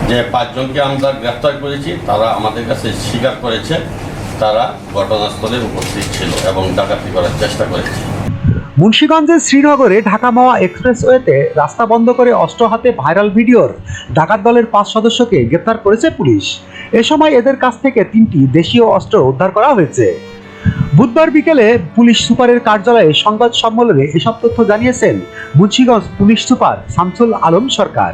যে পাঁচজনকে আমরা গ্রেফতার করেছি তারা আমাদের কাছে স্বীকার করেছে তারা ঘটনাস্থলে উপস্থিত ছিল এবং ডাকাতি করার চেষ্টা করেছে। মুন্সিগঞ্জের শ্রীনগরে ঢাকা মাওয়া এক্সপ্রেসওয়েতে রাস্তা বন্ধ করে অস্ত্র হাতে ভাইরাল ভিডিওর ডাকাত দলের 5 সদস্যকে গ্রেফতার করেছে পুলিশ। এ সময় এদের কাছ থেকে 3টি দেশীয় অস্ত্র উদ্ধার করা হয়েছে। বুধবার বিকেলে পুলিশ সুপারের কার্যালয়ে সংবাদ সম্মেলনে এসব তথ্য জানিয়েছেন মুন্সিগঞ্জ পুলিশ সুপার শামসুল আলম সরকার।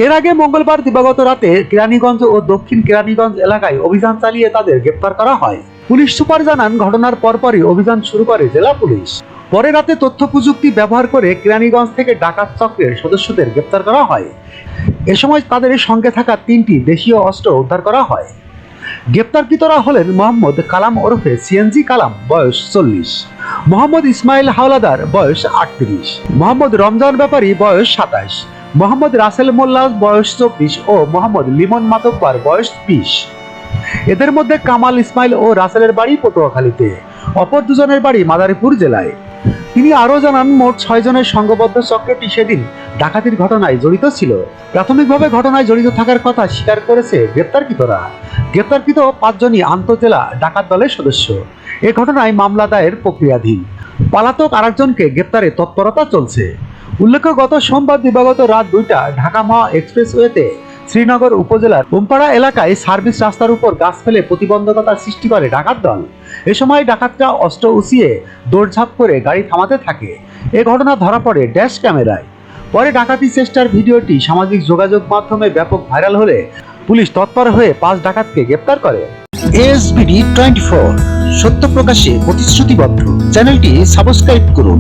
এর আগে মঙ্গলবার দিবাগত রাতে কেরানীগঞ্জ ও দক্ষিণ কেরানীগঞ্জ এলাকায় অভিযান চালিয়ে তাদের গ্রেফতার করা হয়। পুলিশ সুপার জানান, ঘটনার পরপরই অভিযান শুরু করে জেলা পুলিশ। পরে রাতে তথ্য প্রযুক্তি ব্যবহার করে কেরানীগঞ্জ থেকে ডাকাত চক্রের সদস্যদের গ্রেফতার করা হয়। এ সময় তাদের সঙ্গে থাকা 3টি দেশীয় অস্ত্র উদ্ধার করা হয়। গ্রেপ্তারকৃতরা হলেন মোহাম্মদ কালাম ওরফে সিএনজি কালাম, বয়স 40, মোহাম্মদ ইসমাইল হাওলাদার, বয়স 38, মোহাম্মদ রমজান ব্যাপারী, বয়স 27, মোহাম্মদ রাসেল মোল্লা, বয়স 24 ও মোহাম্মদ লিমন মাতব্বার, বয়স 20। এদের মধ্যে কামাল ইসমাইল ও রাসেলের বাড়ি পটুয়াখালীতে, অপর দুজনের বাড়ি মাদারীপুর জেলায়। তিনি আরও জানান, মোট 6 জনের সংঘবদ্ধ চক্রটি সেদিন ডাকাতির ঘটনায় জড়িত ছিল। প্রাথমিকভাবে ঘটনায় জড়িত থাকার কথা স্বীকার করেছে গ্রেপ্তারকৃতরা। গ্রেপ্তারকৃত 5 জনই আন্তঃজেলা ডাকাত দলের সদস্য। এ ঘটনায় মামলা দায়ের প্রক্রিয়াধীন। পলাতক আরেকজনকে গ্রেপ্তারে তৎপরতা চলছে। উল্লেখ্য, গত সোমবার দিবাগত রাত 2টা ঢাকা মাওয়া এক্সপ্রেসওয়েতে শ্রীনগর উপজেলার ওমপাড়া এলাকায় সার্ভিস রাস্তার উপর গাছ ফেলে প্রতিবন্ধকতা সৃষ্টি করে ডাকাত দল। এ সময় ডাকাতরা অস্ত্র উঁচিয়ে দৌড়ঝাঁপ করে গাড়ি থামাতে থাকে। এ ঘটনা ধরা পড়ে ড্যাশ ক্যামেরায়। পরে ডাকাতি চেষ্টার ভিডিওটি সামাজিক যোগাযোগ মাধ্যমে ব্যাপক ভাইরাল হলে পুলিশ তৎপর হয়ে 5 ডাকাতকে গ্রেপ্তার করে। ASBD 24, সত্য প্রকাশে প্রতিশ্রুতিবদ্ধ। চ্যানেলটি সাবস্ক্রাইব করুন।